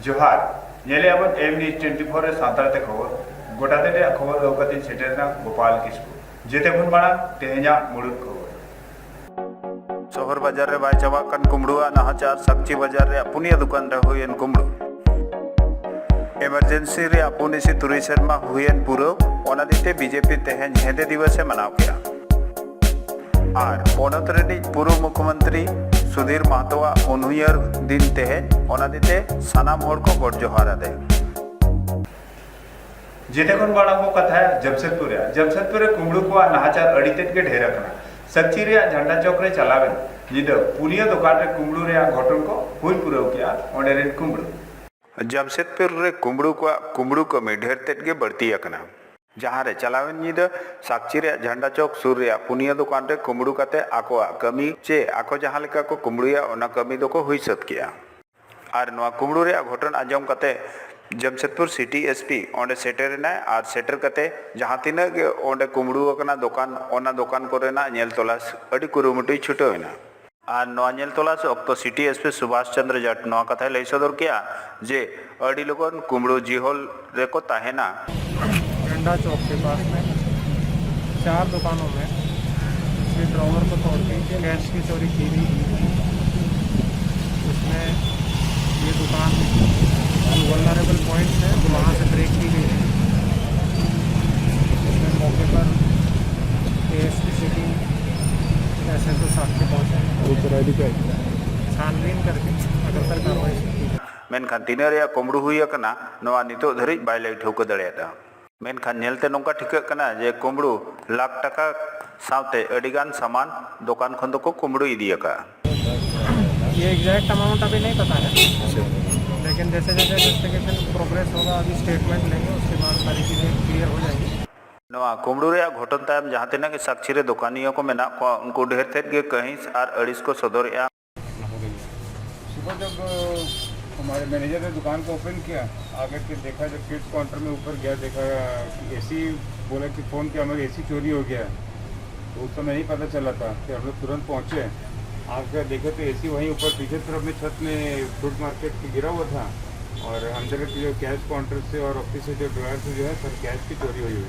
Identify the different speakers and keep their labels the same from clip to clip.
Speaker 1: जोहार नेले अब एम न्यूज 24 रे सातारते खबर गोटाते रे खबर लोकति सेटेरना गोपाल किस्कु जेते खन माड़ा तेहेजा मुड़ुद खबर शहर बाजार रे बाय चाबा कन कुमड़ुआ नाहाचार सक्ची बाजार रे पुनिया दुकान रे हुयन कुमड़ु इमरजेंसी रे पुनिसी तुरी शर्मा हुयन पुरो ओना दिते बीजेपी तेहेन हेदे दिवस से मनाव किया और पोनत रे पूर्व मुख्यमंत्री सुधीर महतोआ उनहुयर दिन तेहेन ओना दिते सनाम होड़ को गोड जोहार आदे जेते खन बाड़ा को कथा है जमशेदपुर कुमड़ू को नाहाचार अड़ीतेत के ढेर कना सक्ची रे झंडा चौक रे चलावे निद पुनिया दुकान रे कुमड़ू रे घटन को हुई पुरव किया ओंडे रे कुमड़ू जमशेदपुर रे कुमड़ू को में ढेर तेत के बढ़ती अकना जहाँ रे चलावे निद साक्षी रे झंडा चौक सुर रे पुनिया दुकान रे कुमड़ू कते आको कमी चे आको जहाँ लेका को कुमड़ुया ओना कमी दो को हुई सत किया और नवा कुमड़ू रे घटन आजम कते जमशेदपुर सिटी एसपी ओंडे सेटर ना और सेटर कते जहाँ तीना के ओंडे कुमड़ू अकना दुकान ओना दुकान करे ना नेल तलाश अड़ी कुरुमुटुई छुटोइना और नवा नेल तलाश अक्तो सिटी एसपी सुभाष चंद्र जट नवा कथा लई सदर किया जे अड़ी लोगन कुमड़ू जिहोल रे को ताहेना
Speaker 2: झंडा चौक के पास में 4 दुकानों में इसके ड्रॉवर को तोड़ के कैश की चोरी की गई। उसमें ये दुकान जो वल्नरेबल पॉइंट है तो वहाँ से ब्रेक की गई है। उसमें मौके पर एएसपी सिटी SSO साक्षी पहुँचे छानबीन करके अग्रतर कार्रवाई
Speaker 1: मेनखान तीना रे कुमड़ू हुई अकना नवा नितो धरी बाय लई ठौक दड़ेता मेनखान नेलते नोंका ठिकाक कना जे कुमड़ू लाख टका सावते अडिगान सामान दुकान खन को कुमड़ू इदी अका
Speaker 2: ये एग्जैक्ट अमाउंट अभी नहीं पता है, लेकिन जैसे जैसे इन्वेस्टिगेशन प्रोग्रेस होगा अभी स्टेटमेंट लेंगे उसके बाद सारी चीज़ें क्लियर हो जाएगी।
Speaker 1: नवा कुमड़ू रे घटन तायम जहाँ तीना के साक्षी रे दुकानियों को मेना को उनको ढेर तेत के कहीं और अड़िस को सदर
Speaker 3: सुबह जब हमारे मैनेजर ने दुकान को ओपन किया आगे के देखा जब किड्स काउंटर में ऊपर गया देखा कि एसी बोला कि फ़ोन किया हमारी एसी चोरी हो गया तो उस समय नहीं पता चला था कि हम लोग तुरंत पहुँचे आगे देखे तो एसी वहीं ऊपर पीछे तरफ में छत में फ्रूट मार्केट की गिरा हुआ था और अंदर के जो कैश काउंटर से और ऑफिस से जो ड्रायर से जो है सर कैश की चोरी हुई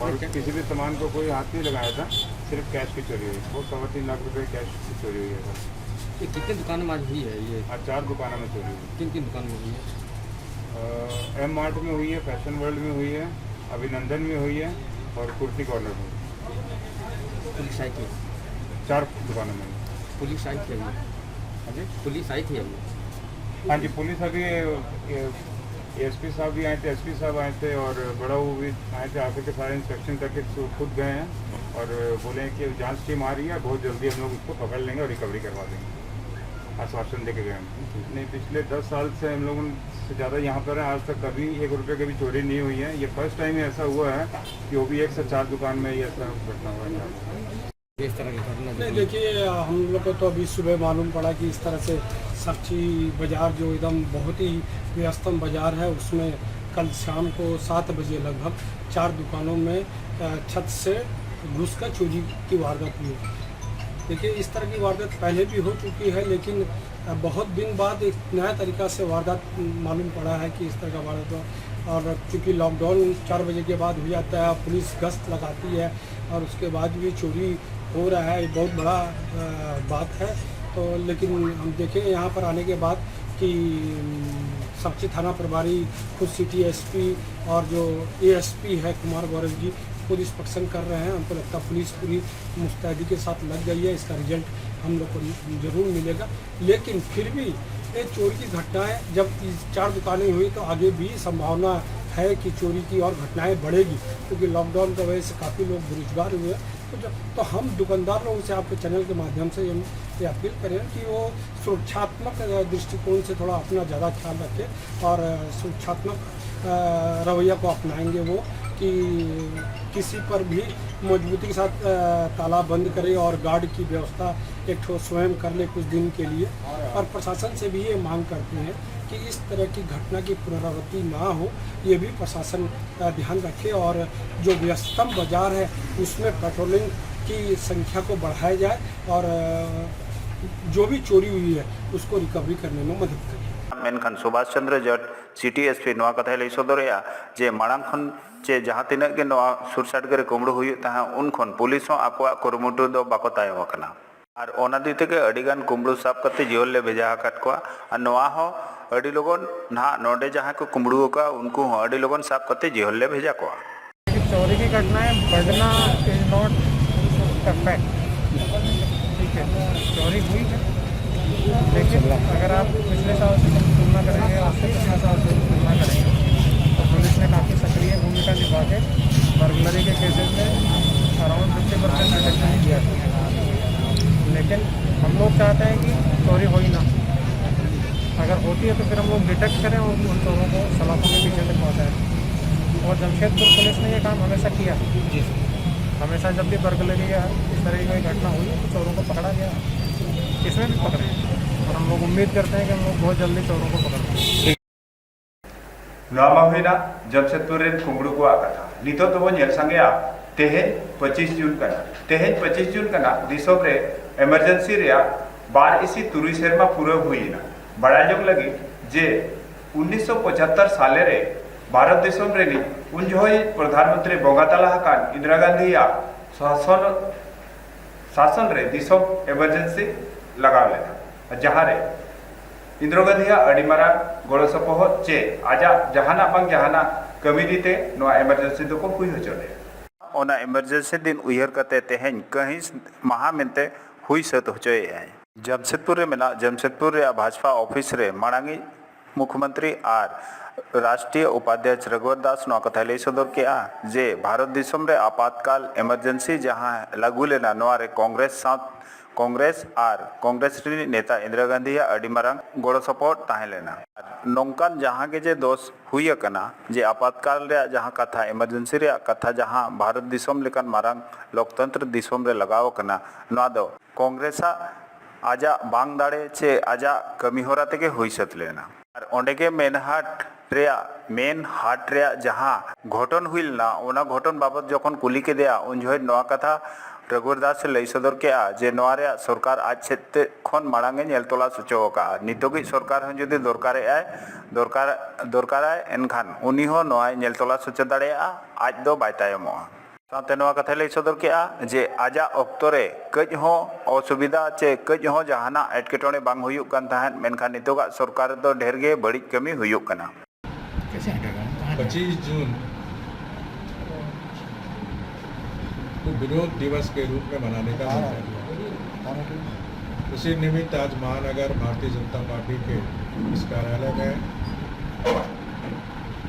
Speaker 3: और किसी भी सामान को कोई हाथ नहीं लगाया था, सिर्फ कैश की चोरी हुई। वो 3.25 लाख रुपये कैश की चोरी हुई है सर।
Speaker 4: ये कितने दुकानों में आज हुई है ये?
Speaker 3: आज 4 दुकानों में चोरी हुई।
Speaker 4: किन किन दुकानों में हुई है?
Speaker 3: एम मार्ट में हुई है, फैशन वर्ल्ड में हुई है, अभिनंदन में हुई है और कुर्ती कॉर्नर में।
Speaker 4: पुलिस आई थी
Speaker 3: 4 दुकानों में
Speaker 4: पुलिस आई थी अभी?
Speaker 3: हाँ जी
Speaker 4: पुलिस आई थी अभी?
Speaker 3: हाँ जी पुलिस अभी एसपी साहब भी आए थे, एसपी साहब आए थे और बड़ा वो भी आए थे, आके के सारे इंस्पेक्शन करके खुद गए हैं और बोले हैं कि जांच टीम आ रही है, बहुत जल्दी हम लोग उसको पकड़ लेंगे और रिकवरी करवा देंगे, आश्वासन दे के गए हैं। नहीं पिछले 10 साल से हम लोगों से ज़्यादा यहाँ पर है, आज तक कभी 1 रुपये की भी चोरी नहीं हुई है। ये फर्स्ट टाइम ऐसा हुआ है कि वो भी 1 से 4 दुकान में ये ऐसा घटना हुआ है।
Speaker 4: इस तरह की घटना
Speaker 2: नहीं देखिए, हम लोग को तो अभी सुबह मालूम पड़ा कि इस तरह से सक्ची बाज़ार जो एकदम बहुत ही व्यस्तम बाज़ार है उसमें कल शाम को 7 बजे लगभग 4 दुकानों में छत से घुसकर चोरी की वारदात हुई। देखिए इस तरह की वारदात पहले भी हो चुकी है, लेकिन बहुत दिन बाद एक नया तरीका से वारदात मालूम पड़ा है कि इस तरह का वारदात हुआ। और चूँकि लॉकडाउन 4 बजे के बाद हो जाता है, पुलिस गश्त लगाती है और उसके बाद भी चोरी हो रहा है, ये बहुत बड़ा बात है। तो लेकिन हम देखें यहाँ पर आने के बाद कि सक्ची थाना प्रभारी खुद सिटी एसपी और जो एएसपी है कुमार गौरव जी खुद इंस्पेक्शन कर रहे हैं। हमको लगता है पुलिस पूरी मुस्तैदी के साथ लग गई है, इसका रिजल्ट हम लोग को ज़रूर मिलेगा। लेकिन फिर भी ये चोरी की घटनाएं जब 4 दुकानें हुई तो आगे भी संभावना है कि चोरी की और घटनाएं बढ़ेगी, क्योंकि लॉकडाउन की वजह से काफ़ी लोग बेरोजगार हुए हैं। तो हम दुकानदार लोगों से आपके चैनल के माध्यम से हम ये अपील करें कि वो सुरक्षात्मक दृष्टिकोण से थोड़ा अपना ज़्यादा ख्याल रखें और सुरक्षात्मक रवैया को अपनाएंगे वो कि किसी पर भी मजबूती के साथ ताला बंद करे और गार्ड की व्यवस्था एक ठो स्वयं कर ले कुछ दिन के लिए। और प्रशासन से भी ये मांग करते हैं कि इस तरह की घटना की पुनरावृत्ति ना हो, ये भी प्रशासन ध्यान रखे और जो व्यस्तम बाज़ार है उसमें पेट्रोलिंग की संख्या को बढ़ाया जाए और जो भी चोरी हुई है उसको रिकवरी करने में मदद करें।
Speaker 5: मेनखान सुभाष चंद्र जट सिटी एसपी नवा कथा लई सदरेया जे मांग खन चे जहाँ तिना के नवा सुरसाटगे कुमड़ू हुई तहाँ उन खन पुलिस आकवा कुरुमुटु दो बाको तायम अकना और ओना दी तेगे अडिगान कुमड़ू साब करते जीवन ले भेजा आकात को और नवा हो अडी लोगन ना नोडे जहाँ को कुमड़ू का उनको हो अडी लोगन साब करते जीवन ले भेजा को
Speaker 6: चोरी की घटनाएं बढ़ना इज नॉट अ फैक्ट। ठीक है, चोरी हुई है, लेकिन अगर आप पिछले साल से तुलना करेंगे, उससे पिछले साल से तुलना करेंगे, तो पुलिस ने काफ़ी सक्रिय भूमिका निभा के बर्गलरी के केसेस में अराउंड 50% रिडक्शन किया था। लेकिन हम लोग चाहते हैं कि चोरी हो ही ना, अगर होती है तो फिर हम लोग डिटेक्ट करें और उन चोरों को सलाखों के पीछे तक पहुँचाएँ। और जमशेदपुर पुलिस ने ये काम हमेशा किया, हमेशा जब भी बर्गलरी या इस तरह की कोई घटना हुई तो चोरों को पकड़ा गया, इसमें भी पकड़े, और हम लोग उम्मीद करते हैं कि हम लोग बहुत जल्दी चोरों को पकड़ेंगे।
Speaker 1: नवा हुईना जमशेदपुर रे कुमड़ू को कथा नितो तो नेल संगे तेहे 25 जून कना तेहे 25 जून कना दिसोम रे इमरजेंसी रे बार इसी तुरुई सेरमा पूरा हुईना बड़ा जोग लगी जे 1975 साले रे भारत देशम रे उन जोई प्रधानमंत्री बोंगातला हकान इंदिरा गांधी या शासन रे दिसोम इमरजेंसी लगाव लेना जहाँ रे इंदिरा गांधी अड़ी मारा गड़ो सपोह चे आजा जहाना बांग जहाना कमी दीते नो इमरजेंसी दो को हुई हो चले
Speaker 5: ओना इमरजेंसी दिन उयर करते तेहन कहीं महा मिनते हुई सत होचोए है जमशेदपुर रे मेना जमशेदपुर रे भाजपा ऑफिस रे मांगी मुख्यमंत्री आर राष्ट्रीय उपाध्यक्ष रघुवर दास नवा कथा लई सदर के जे भारत दिसम रे आपातकाल इमरजेंसी जहां लागू लेना नवा रे कांग्रेस आर कांग्रेस नेता इंदिरा गांधी अड़ी मारंग गड़ो सपोर्ट ताहे लेना नौकान जहां के जे दोष हुई कना जे आपातकाल रे जहां कथा इमरजेंसी रे कथा जहां भारत दिसम लेकन मारंग लोकतंत्र दिसम रे लगाव कना नवा दो कांग्रेस आजा बांग दाड़े चे आजा कमी होरा तेगे हुई सत लेना और ओंडे के मेन हाट रे जहां घटन हुई ना ओना घटन बाबत जखन कुली के दिया उन जो नवा कथा रघुवर दास से लई सदर के जे नवा रे सरकार आज से खन मांगे नेल तोला सुचो का नितोगी सरकार हन जदि दरकार एनखान उनी हो नवा नेल तोला सुचो दाड़े आज दो बाय तायमो साथे नवा कथा लई सदर के जे आजा अक्तो रे कज हो असुविधा चे कज हो जहाना एटकेटोणे बांग हुयुक कान ताहन मेनखान नितोगा सरकार तो ढेर गे बड़ी कमी हुयुक कना
Speaker 7: 25 जून को विरोध दिवस के रूप में मनाने का निर्णय लिया। उसी निमित्त आज महानगर भारतीय जनता पार्टी के इस कार्यालय में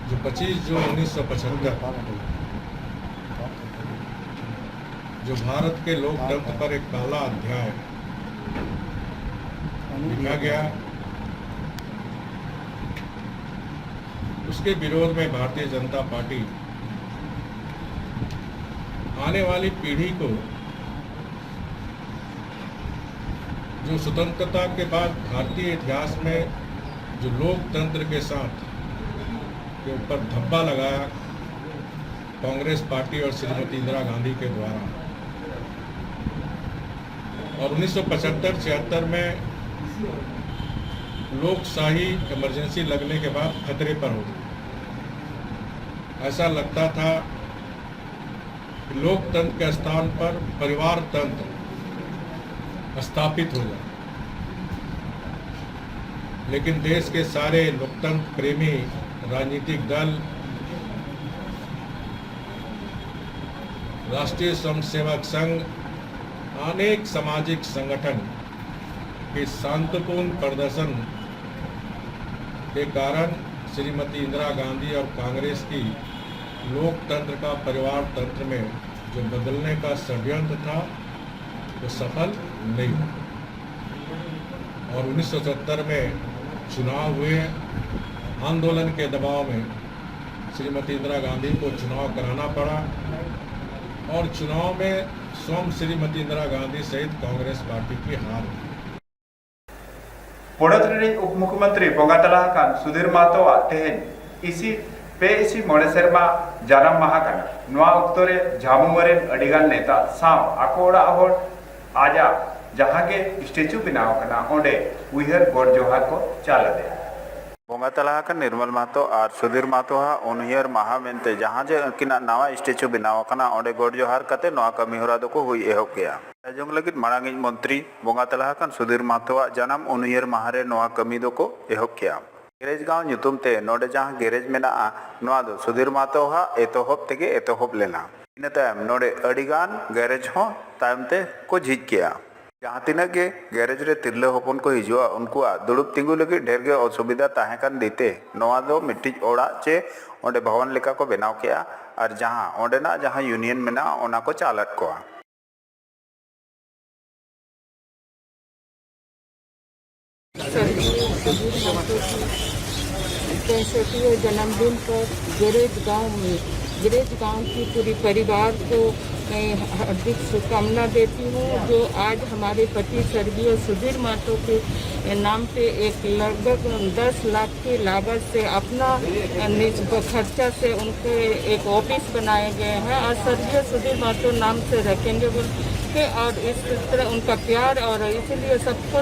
Speaker 7: जो 25 जून 1975 जो भारत के लोकतंत्र पर एक काला अध्याय लिखा गया, उसके विरोध में भारतीय जनता पार्टी आने वाली पीढ़ी को जो स्वतंत्रता के बाद भारतीय इतिहास में जो लोकतंत्र के साथ के ऊपर धब्बा लगाया कांग्रेस पार्टी और श्रीमती इंदिरा गांधी के द्वारा, और 1975-76 में लोकशाही इमरजेंसी लगने के बाद खतरे पर हो गई। ऐसा लगता था कि लोकतंत्र के स्थान पर परिवार तंत्र स्थापित हो जाए, लेकिन देश के सारे लोकतंत्र प्रेमी राजनीतिक दल, राष्ट्रीय स्वयंसेवक संघ, अनेक सामाजिक संगठन के शांतिपूर्ण प्रदर्शन के कारण श्रीमती इंदिरा गांधी और कांग्रेस की लोकतंत्र का परिवार तंत्र में जो बदलने का षड्यंत्र था वो सफल नहीं हुआ, और 1970 में चुनाव हुए। आंदोलन के दबाव में श्रीमती इंदिरा गांधी को चुनाव कराना पड़ा, और चुनाव में स्वयं श्रीमती इंदिरा गांधी सहित कांग्रेस पार्टी की हार हुई।
Speaker 1: पोड़ोतरी उप मुख्यमंत्री बोंगातला खान सुधीर महतो तेहन इसी मोड़े सेरमा जानम माहा काना नवा अक्तो रे झामुमरेन अडिगान नेता साव आकोड़ा होड़ आजा जहां के स्टेचू बनाव कना ओंडे उइहर गोड़ जोहार को चाला दे
Speaker 5: बोंगा तलाह का निर्मल महतो और सुधीर महतो उनहियर महा मेनते जहाँ जे किना नवा स्टेचू बनाव कना ओंडे गोड जोहार कते नवा कमी होरा दो को हुई एहब गया जोंग लगित मांगी मंत्री बोंगा तलाह का सुधीर महतो जनाम उनहियर महारे नवा कमी दो को एहब गया गैरेज गाँव ᱧᱩᱛᱩᱢ ᱛᱮ ᱱᱚᱰᱮ ᱡᱟᱦᱟᱸ ᱜᱮᱨᱮᱡ ᱢᱮᱱᱟᱜᱼᱟ ᱱᱚᱣᱟ ᱫᱚ ᱥᱩᱫᱷᱤᱨ ᱢᱟᱦᱟᱛᱚ ᱮᱛᱚᱦᱚᱵ ᱛᱮᱜᱮ ᱮᱛᱚᱦᱚᱵ ᱞᱮᱱᱟ ᱤᱱᱟᱹ ᱛᱟᱭᱚᱢ ᱱᱚᱰᱮ ᱟᱹᱰᱤᱜᱟᱱ ᱜᱮᱨᱮᱡ ᱦᱚᱸ ᱛᱟᱭᱚᱢ ᱛᱮ ᱠᱚ ᱡᱷᱤᱡ ᱠᱮᱜᱼᱟ जहाँ तिनाग गे गैरेज रे तिरला हपन को हिजुआ उनकुआ दुड़ुब तिंगु लगी ढेर गे असुविधा ताहें कान दीते नवा दो मिट्टिज ओड़ा चे ओंडे भवन लेका को बनाव केआ और जहाँ ओंडेना जहाँ यूनियन मेना ओना को चालत कोआ
Speaker 8: पैंसठवें जन्मदिन पर गिरेज गांव की पूरी परिवार को मैं हार्दिक शुभकामना देती हूँ जो आज हमारे पति स्वर्गीय सुधीर महतो के नाम पे एक लगभग 10 लाख की लागत से अपना निज खर्चा से उनके एक ऑफिस बनाए गए हैं और स्वर्गीय सुधीर महतो नाम से रखेंगे और इस तरह उनका प्यार और इसलिए सबको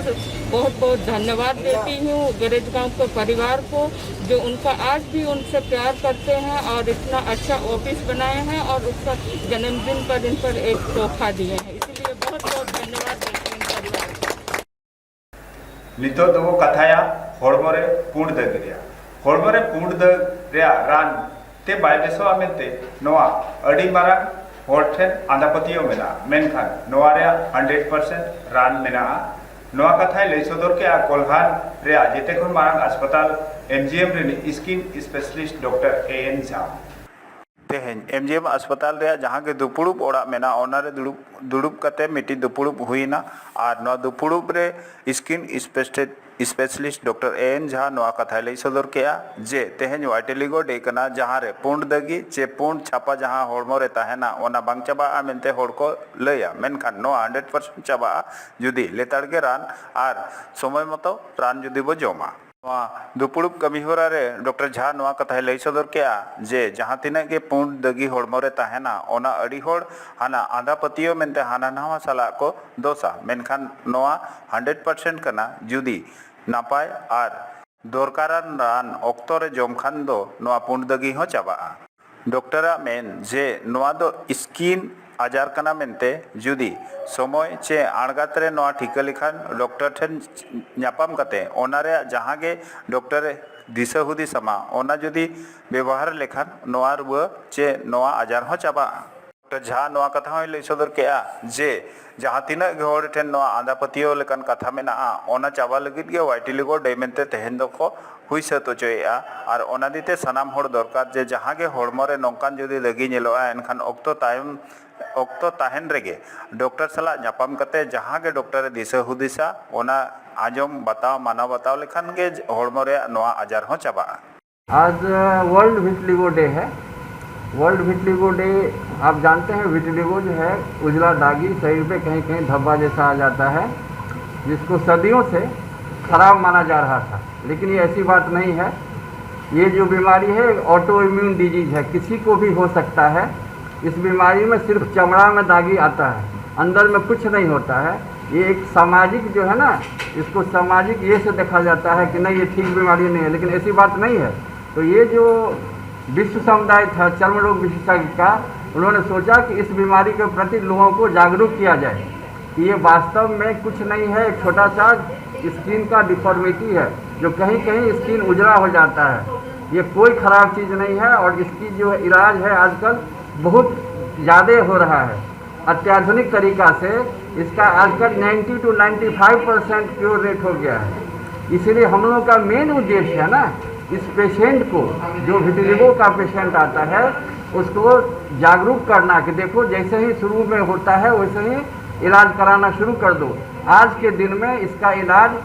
Speaker 8: बहुत बहुत धन्यवाद देती हूँ गैरेज गांव के परिवार को जो उनका आज भी उनसे प्यार करते हैं और इतना अच्छा ऑफिस बनाए हैं और उसका जन्मदिन पर इन पर एक तोहफा दिए हैं इसलिए बहुत बहुत धन्यवाद देती हूँ परिवार को
Speaker 1: नितो दो कथाया होड़मोरे पूर्ण दगिरिया होड़मोरे पूर्ण दगिरिया रान ते बायदेसो आमेते नोआ अड़ी मारा होठेन आंधापतियो मेना मेनखान नोआरिया 100% रान मेना नोआ कथाय लई सदर के कोल्हान रे जेते खन मारांग अस्पताल एमजीएम रे skin specialist doctor an N
Speaker 5: तेहें एमजीएम अस्पताल रे जहाँ के दुपुड़ुब ओड़ा मेना ओना रे दुड़ुब कते मिट्टी दुपुड़ुब हुईना और नोआ दुपुड़ुब रे skin specialist doctor an Jha नोआ कथा लई सदर केआ जे तेहें वाइटेलिगो डे कना जहाँ रे पूर्ण दगी चे पूर्ण छापा जहाँ होड़मो रे ताहेना ओना बांग चाबा मेनते होड़ को लैया मेनखान नोआ 100% चाबा जुदी लेताड़ के रान और समय मतो रान जुदी बो जमा दुपुड़ुब कमी होरा रे डॉक्टर झा नोआ कथा लई सदर केआ जे जहाँ तिना के पूर्ण दगी होड़मो रे ताहेना ओना अड़ी होड़ हाना आंधापतियो मेनते हाना नवा साला को दोसा मेनखान नोआ 100% कना जुदी नापाय और दरकारान रान ऑक्टो रे जम खान दो नोआ पूर्ण दगी हो चाबा डॉक्टरा मेन जे नोआ दो स्किन आजार कना मेनते जुदी समय चे आड़गात रे नोआ ठिका लिखान डॉक्टर ठेन ᱧᱟᱯᱟᱢ कते ओना रे जहाँ गे डॉक्टर दिशा हुदी समा ओना जुदी व्यवहार लेखान नोआ रुआ चे नोआ आजार हो चाबा डॉक्टर झा नोआ कथा हो लई सदर केआ जे जहाँ तिना गे होड़ ठेन नोआ आंधापतियो लेकान कथा मेना ओना चाबा लगित गे वाइटिलिगो डे मेनते तेहेन दो को हुई सत होचोएआ और ओना दीते सनाम होड़ दरकार जे जहाँ गे होड़मो रे नोंकान जुदी लगी नेलोआ एनखान ऑक्टो ताहेन रेगे डॉक्टर सला ᱧᱟᱯᱟᱢ कते जहाँ के डॉक्टर दिशा हुदिसा ओना आजम बताओ मानव बताओ लेखान गे होड़मो रे नोआ आजार हो चाबा
Speaker 9: आज वर्ल्ड विटलिगो डे है। वर्ल्ड विटलिगो डे आप जानते हैं विटलिगो जो है उजला दागी शरीर पे कहीं कहीं धब्बा जैसा आ जाता है जिसको सदियों से खराब माना जा रहा था लेकिन ये ऐसी बात नहीं है। ये जो बीमारी है ऑटो इम्यून डिजीज है किसी को भी हो सकता है। इस बीमारी में सिर्फ चमड़ा में दागी आता है अंदर में कुछ नहीं होता है। ये एक सामाजिक जो है ना इसको सामाजिक ये से देखा जाता है कि नहीं ये ठीक बीमारी नहीं है लेकिन ऐसी बात नहीं है। तो ये जो विश्व समुदाय था चर्म रोग विशेषज्ञ का उन्होंने सोचा कि इस बीमारी के प्रति लोगों को जागरूक किया जाए कि ये वास्तव में कुछ नहीं है एक छोटा सा स्किन का डिफॉर्मिटी है जो कहीं कहीं स्किन उजला हो जाता है। ये कोई ख़राब चीज़ नहीं है और इसकी जो इलाज है आजकल बहुत ज़्यादा हो रहा है अत्याधुनिक तरीका से। इसका आजकल 90 to 95% क्योर रेट हो गया है। इसीलिए हम लोगों का मेन उद्देश्य है ना इस पेशेंट को जो विटिलिगो का पेशेंट आता है उसको जागरूक करना कि देखो जैसे ही शुरू में होता है वैसे ही इलाज कराना शुरू कर दो। आज के दिन में इसका इलाज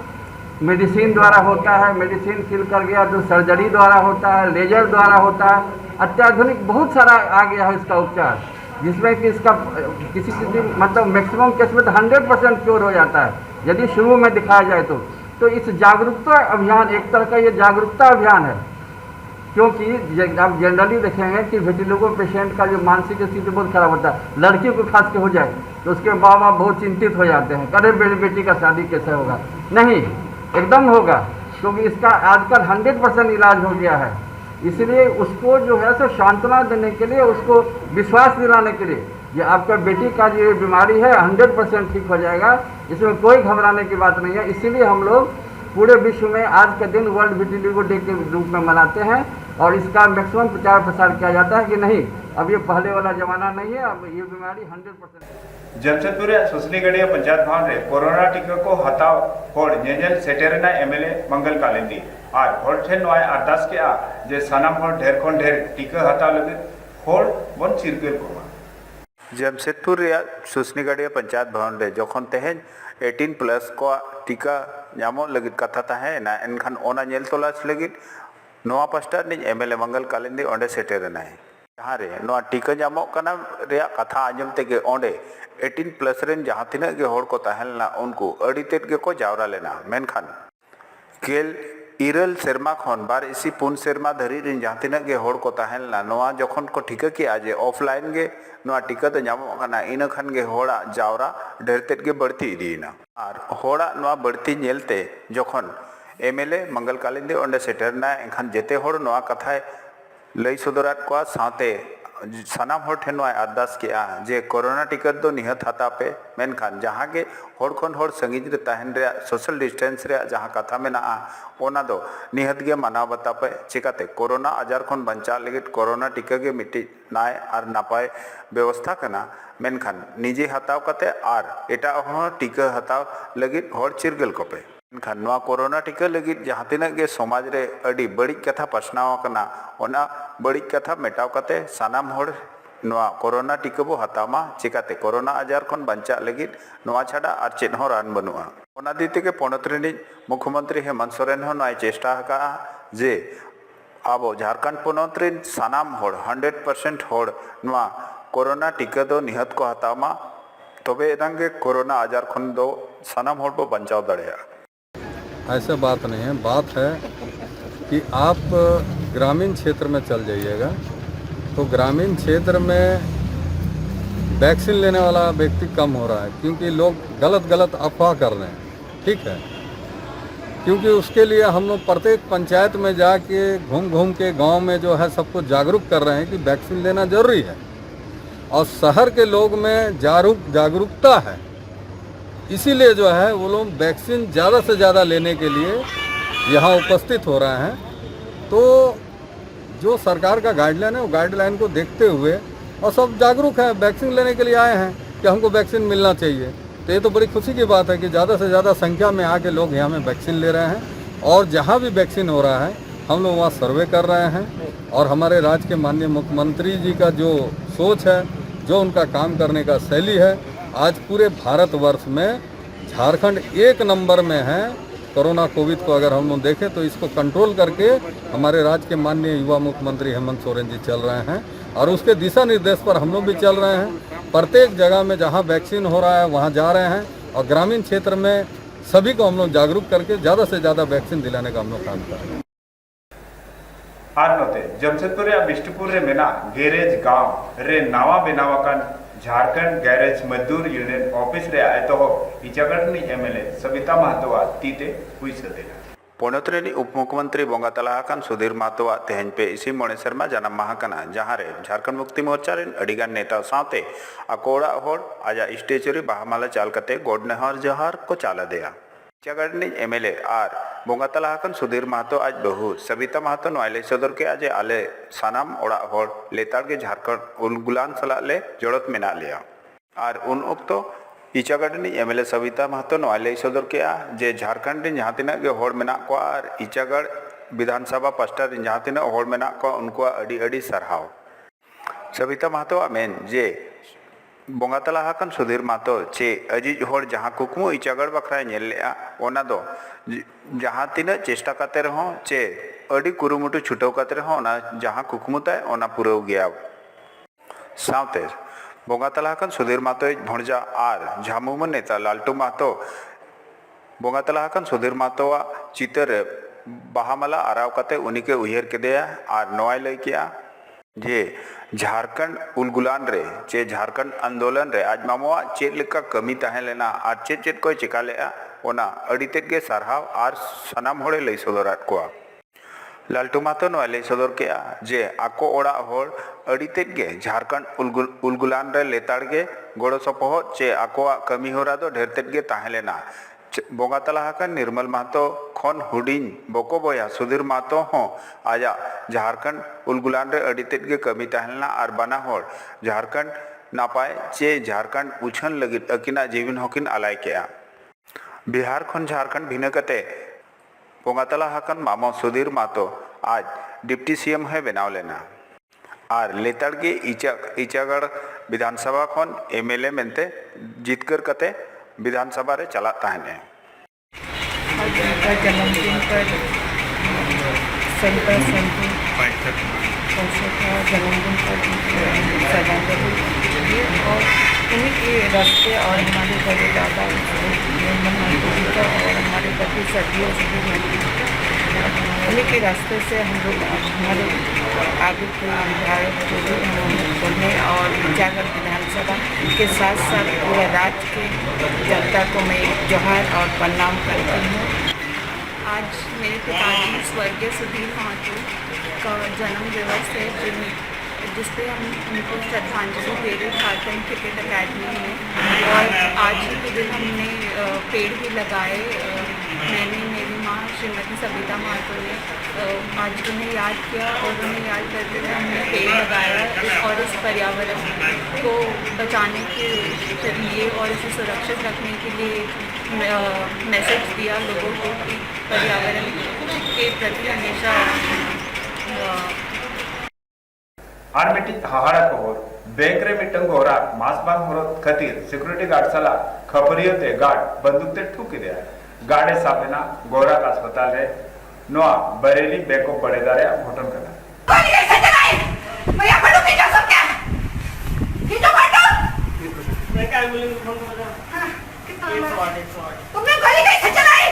Speaker 9: मेडिसिन द्वारा होता है। मेडिसिन किल कर गया तो सर्जरी द्वारा होता है लेजर द्वारा होता है। अत्याधुनिक बहुत सारा आ गया है इसका उपचार जिसमें कि इसका किसी मतलब मैक्सिमम केस में तो 100% क्योर हो जाता है यदि शुरू में दिखाया जाए तो इस जागरूकता अभियान एक तरह का ये जागरूकता अभियान है क्योंकि आप जनरली देखेंगे कि विटिलिगो पेशेंट का जो मानसिक स्थिति बहुत खराब होता है। लड़की को खास के हो जाए तो उसके माँ बाप बहुत चिंतित हो जाते हैं अरे बेटी का शादी कैसे होगा। नहीं एकदम होगा क्योंकि इसका आजकल 100% इलाज हो गया है। इसलिए उसको जो है सो सांत्वना देने के लिए, उसको विश्वास दिलाने के लिए, ये आपका बेटी का जो बीमारी है 100% ठीक हो जाएगा, इसमें कोई घबराने की बात नहीं है। इसीलिए हम लोग पूरे विश्व में आज के दिन वर्ल्ड विटिलिगो डे के रूप में मनाते हैं और इसका मैक्सिमम प्रचार प्रसार किया जाता है कि नहीं, अब ये पहले वाला जमाना नहीं है, अब ये बीमारी 100%।
Speaker 1: जमशेदपुर सुसनीगढ़िया पंचायत भवन रे कोरोना टीका को हताव होड़ नेजल सेटेरना एमएलए मंगल कालिंदी और होड़ ठेन नोय अरदास के आ जे सनाम होड़ ढेर खन ढेर टीका हताव लगे होड़ बन चिरगल को
Speaker 5: जमशेदपुर सुसनीगढ़िया पंचायत भवन रे जखन तेहेन 18+ को टीका नामो लगित कथा तहेना एनखान ओना नेल तलाश लगित नोआ पास्टा नि एमएलए मंगल कालिंदी ओंडे सेटेरना है जहाँ रे नोआ टीका नामो कना रे कथा आंजम तेगे ओंडे 18+ रेन जहाँ तिना गे होड़ को तहेलना उनको अड़ी तेट गे को जावरा लेना मेनखान केल इरल सेरमा खन 12 सेरमा धरी रेन जहाँ तिना गे होड़ को तहेलना नोआ जखन को टीका के आजे ऑफलाइन गे नोआ टीका तो नामो कना इन खान गे होड़ा जावरा ढेर तेट गे बढ़ती इदीना और होड़ा नोआ बढ़ती नेलते जखन एमएलए मंगल कालिंदी ओंडे सेटेरना एनखान जेते होड़ नोआ कथाय लई सदरात को साथे सानाम होड़ ठेन नोआ अरदास के आ जे कोरोना टीका दो निहत हाता पे मेनखान जहाँ के होड़ खन होड़ संगीज रे तहन रे सोशल डिस्टेंस रे जहाँ कथा में ना ओना दो निहत गे मानाव बता पे चिकाते कोरोना आजार खन बंचा लगित कोरोना टीका गे मिट्टी नाय और नापाय व्यवस्था करना मेनखान निजे हताव कते और एटा हो टीका हताव लगित होड़ चिरगल को पे मेनखान नोआ कोरोना टीका लगित जहाँ तिना गे समाज रे अड़ी बड़ी कथा पसनाव करना ओना बड़ी कथा मेटाव कते सानाम होड़ नोआ कोरोना टीका बो हतामा चिकाते कोरोना आजार खन बंचा लगित नोआ छाड़ा और चेद हो रान बनुआ ओना दीते के पोनत रेनी मुख्यमंत्री हेमंत सोरेन हो नोआ चेष्टा का जे अब झारखंड पोनत रेन सानाम होड़ 100% होड़ नोआ कोरोना टीका दो निहत को हतामा तबे एदांगे कोरोना आजार खन दो सानाम होड़ बो बंचाव दड़ेया।
Speaker 10: ऐसा बात नहीं है, बात है कि आप ग्रामीण क्षेत्र में चल जाइएगा तो ग्रामीण क्षेत्र में वैक्सीन लेने वाला व्यक्ति कम हो रहा है क्योंकि लोग गलत अफवाह कर रहे हैं, ठीक है। क्योंकि उसके लिए हम लोग प्रत्येक पंचायत में जाके घूम के गांव में जो है सबको जागरूक कर रहे हैं कि वैक्सीन लेना जरूरी है और शहर के लोग में जागरूकता है, इसीलिए जो है वो लोग वैक्सीन ज़्यादा से ज़्यादा लेने के लिए यहाँ उपस्थित हो रहे हैं। तो जो सरकार का गाइडलाइन है वो गाइडलाइन को देखते हुए और सब जागरूक है, वैक्सीन लेने के लिए आए हैं कि हमको वैक्सीन मिलना चाहिए। तो ये तो बड़ी खुशी की बात है कि ज़्यादा से ज़्यादा संख्या में आके लोग यहाँ में वैक्सीन ले रहे हैं और जहाँ भी वैक्सीन हो रहा है हम लोग वहाँ सर्वे कर रहे हैं और हमारे राज्य के माननीय मुख्यमंत्री जी का जो सोच है, जो उनका काम करने का शैली है, आज पूरे भारतवर्ष में झारखंड 1 नंबर में है। कोरोना कोविड को अगर हम लोग देखें तो इसको कंट्रोल करके हमारे राज्य के माननीय युवा मुख्यमंत्री हेमंत सोरेन जी चल रहे हैं और उसके दिशा निर्देश पर हम लोग भी चल रहे हैं। प्रत्येक जगह में जहां वैक्सीन हो रहा है वहां जा रहे हैं और ग्रामीण क्षेत्र में सभी को हम लोग जागरूक करके ज़्यादा से ज़्यादा वैक्सीन दिलाने का हम लोग काम कर रहे हैं।
Speaker 1: आर नोते जमशेदपुर या बिष्टुपुर रे मेना गैरेज गांव रे नावा बेनावाकान झारखंड गैरेज मजदूर यूनियन ऑफिस रे आए तो इचागढ़ एमएलए सविता महतो तीते हुई सदेला
Speaker 5: पोनतरेनी उप मुख्यमंत्री बोंगा तलाहाकान सुधीर महतो तेहन पे इसी मोने शर्मा जन्म माह कना जहाँ रे झारखंड मुक्ति मोर्चा रेन अड़ीगान नेता साथे अकोड़ा होड़ आजा स्टेचुरी बाहमाला चाल कते गोड नेहर जहार को चाला दिया इचागढ़ एमएलए आर बोंगा तलाहाकान सुधीर महतो आज बहु सविता महतो नोले सदर के आज आले सानाम ओड़ा होड़ लेताड़ के झारखंड उलगुलान सलाले जड़त मेना लिया और उन उक्तो इचागढ़ एमएलए सविता महतो नोले सदर के जे झारखंड जहाँ तीना गे होड़ मेना को और इचागढ़ विधानसभा पास्टा जहाँ तीना होड़ मेना को उनको अड़ी अड़ी सरहाव सविता महतो मेन जे बोंगा तलाहाकान सुधीर महतो चे अजीज होड़ जहाँ कुकमु इचागढ़ बखरा नेल लेआ ओना दो जहाँ तीना चेष्टा करते रहो चे अड़ी कुरुमुटु छुटाव करते रहो ओना जहाँ कुकमु ताय ओना पुराव गया सावते बोंगा तलाहाकान सुधीर महतो भणजा आर झामुमन नेता लालटू महतो बोंगा तलाहाकान सुधीर महतो चितर बाहामाला आराव कते उनी के उयहर केदेया आर नोय लई किया जे झारखंड उलगुलान रे चे झारखंड आंदोलन रे आज मामोआ चेद लेका कमी तहे लेना और चेद चेद को चिका लेआ ओना अड़ीतेद के सारहाव आर सनाम होड़े लई सदरात कोआ लालटू मातो नोआ लई सदर के जे आको ओड़ा होड़ अड़ीतेद के झारखंड उलगुलान रे लेताड़ के गोड़ो सपोहद चे आकोआ कमी होरा दो ढेरतेद के ताहेलेना बोंगा तला हकन निर्मल महतो खन हुडिंग बको बया सुधीर महतो हो आजा झारखंड उलगुलान रे अड़ीतेद के कमी ताहेलना आर बना होड़ झारखंड नापाय चे झारखंड उछन लगित अकिना जीवन हकिन आलाय केआ बिहार खन झारखंड भिन्न कते बोंगा तला हकन मामो सुधीर महतो आज डिप्टी सीएम है बनाव लेना और लेताड़ के इचागढ़ विधानसभा खन एमएलए मेनते जीतकर कते विधानसभा रे चला ताहने
Speaker 8: आज उनका जन्मदिन पर सेंटर का जन्मदिन पर सजाते हुए और उन्हीं के रास्ते और हमारे बड़े दादा और हमारे पति सदियों से उन्हीं के रास्ते से हम लोग हमारे आगे के विधायक जो भी उन्हें और इचागढ़ विधानसभा के साथ साथ पूरे राज्य के जनता को मैं जोहार और प्रणाम करती हूँ।
Speaker 11: आज मेरे पिताजी स्वर्गीय सुधीर महतो का जन्म दिवस है जिसपे हम उनको श्रद्धांजलि दे रहे झारखंड क्रिकेट अकेडमी में और आज के दिन हमने पेड़ भी लगाए। मैंने मेरी माँ श्रीमती सविता महतो ने आज उन्हें याद किया और उन्हें याद करते हुए हमने पेड़ लगाया और इस पर्यावरण को बचाने के लिए और इसे सुरक्षित रखने के लिए मैसेज दिया लोगों को कि पर्यावरण के प्रति हमेशा
Speaker 1: आर मिट्टी हाहाड़ा को बैंक रे मिट्टन गोरा मास बांग होरत खातिर सिक्योरिटी गार्ड सला खपरियो ते गार्ड बंदूक ते ठुकी दे गार्डे सापेना गोरा का अस्पताल रे नोआ बरेली बैंक ऑफ बड़ौदा रे घटन करा
Speaker 12: मैं अपन के क्या सब क्या कितो बाटो
Speaker 6: मैं क्या बोलूं फोन कर
Speaker 12: तुमने गोली कैसे चलाई?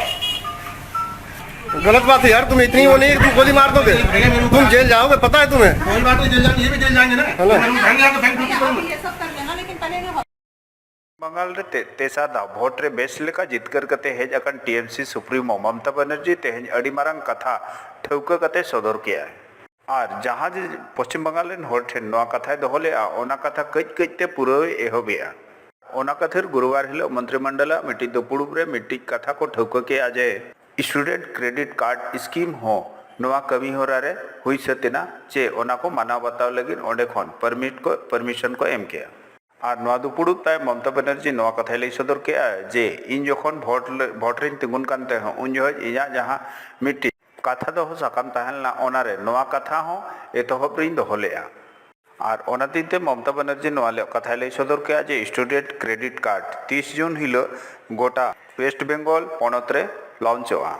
Speaker 13: गलत बात है यार, तुम इतनी वो नहीं तुम गोली मार दोगे, तुम जेल जाओगे, पता है तुम्हें। कोई बात नहीं, जेल जाएंगे, ये भी जेल जाएंगे ना।
Speaker 12: ये सब कर लेना लेकिन पहले
Speaker 5: बंगाल रे तेसा दा भोट रे बेस लेका जितकर कते हेज अकन टीएमसी सुप्रीमो ममता बनर्जी तेज अड़ी मारंग कथा ठौका कते सदर किया और जहां पश्चिम बंगाल रेन होर ठेन नोआ कथा दोहले ओना कथा कज कजते पूरा एहबिया ओना कथर गुरुवार हिलो मंत्रिमंडल मिट्टी दुपुड़ुब रे मिट्टी कथा को ठौका के आजे स्टूडेंट क्रेडिट कार्ड स्कीम हो नोआ कमी हो रे हुई सतेना चे ओना को माना बताव लगिन ओंडे खन परमिशन को एम किया और नोआ दुपुड़ुब ताय ममता बनर्जी नोआ कथा लई सदर के जे इन जखन भोट रे तिगुन कानते हो उन जो इया जहां मिट्टी कथा दो साकाम ताहलना ओना रे नोआ कथा हो एतहब रिन दोहलेआ और ओना दिनते ममता बनर्जी नोआ ले कथा लई सदर के जे स्टूडेंट क्रेडिट कार्ड 30 जून हिलो गोटा वेस्ट बेंगल पनत रे लॉन्चोआ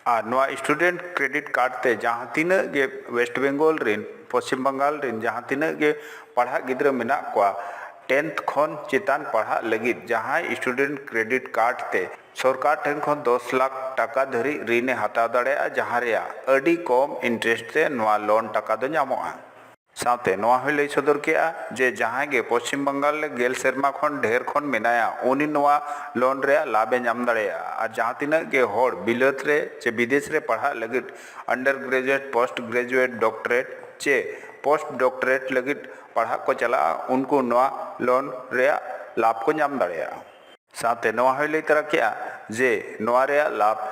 Speaker 5: और नोआ स्टूडेंट क्रेडिट कार्ड ते जहां तीना गे वेस्ट बेंगल रिन पश्चिम बंगाल रिन जहां तीना गे पढ़ा गिद्रा मेना को 10th खन चितान पढ़ा लगित जहां स्टूडेंट क्रेडिट कार्ड ते सरकार ठेन खन 10 लाख टाका धरी ऋण हताव दाड़ेया जहां रे अडी कम इंटरेस्ट ते नोआ लोन टाका दो नामोआ साथे नोआ होय लई सदर केआ जे जहां गे पश्चिम बंगाल ले गेल सेरमा खन ढेर खन मेनाया उनी नोआ लोन रे लाभे नाम दाड़ेया और जहां तिना गे होड़ बिलत रे चे विदेश रे पढ़ा लगित under graduate post graduate doctorate चे पोस्ट डॉक्टरेट लगित पढ़ा को चला उनको नोआ लोन रे लाभ को नाम दाड़ेया साथे नोआ होय लई तरा केआ जे नोआ रे लाभ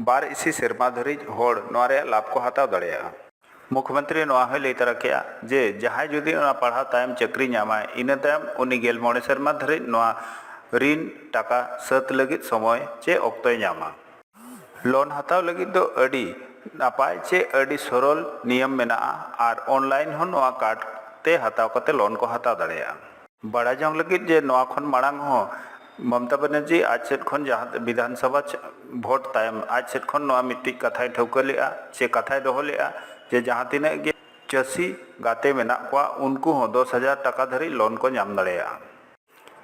Speaker 5: बार इसी सेरमा धरी होड़ नोआ रे लाभ को हताव दाड़ेया मुख्यमंत्री नोआ होय लई तरा केआ जे जहां जुदी ओना पढ़ा तायम चक्री नामाय इना तायम उनी गेल मोणे सेरमा धरी नोआ ऋण टाका सत लगित समय चे ऑक्तोय नामा लोन हताव लगित दो अडी नापाय चे अडी सरल नियम मेना और ऑनलाइन हो नोआ कार्ड ते हताव कते लोन को हताव दाड़ेया बड़ा जंग लगित जे नोआ खन मांग हो ममता बनर्जी आज सेट खन जहां विधानसभा भोट तायम आज सेट खन नोआ मिट्टी कथाय ठौकलेआ चे कथाय दोहलेआ जे जहां तीना गे चासी गाते मेना को उनको हो 10,000 टाका धरी लोन को नाम दाड़ेया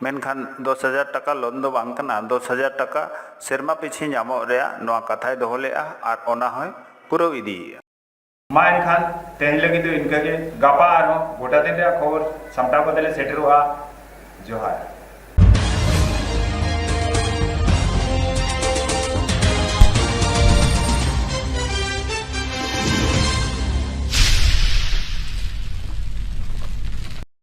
Speaker 5: मेनखान 10,000 टाका लोन दो बांग कना 10,000 टाका सेरमा पिछे नामो रे नोआ कथाय दोहलेआ और ओना होय पुरो इदी
Speaker 1: मा एनखान तेहन लगी तो इनका के गापा आरो गोटा दिन रे खबर समटा बदले सेटर हुआ जोहार।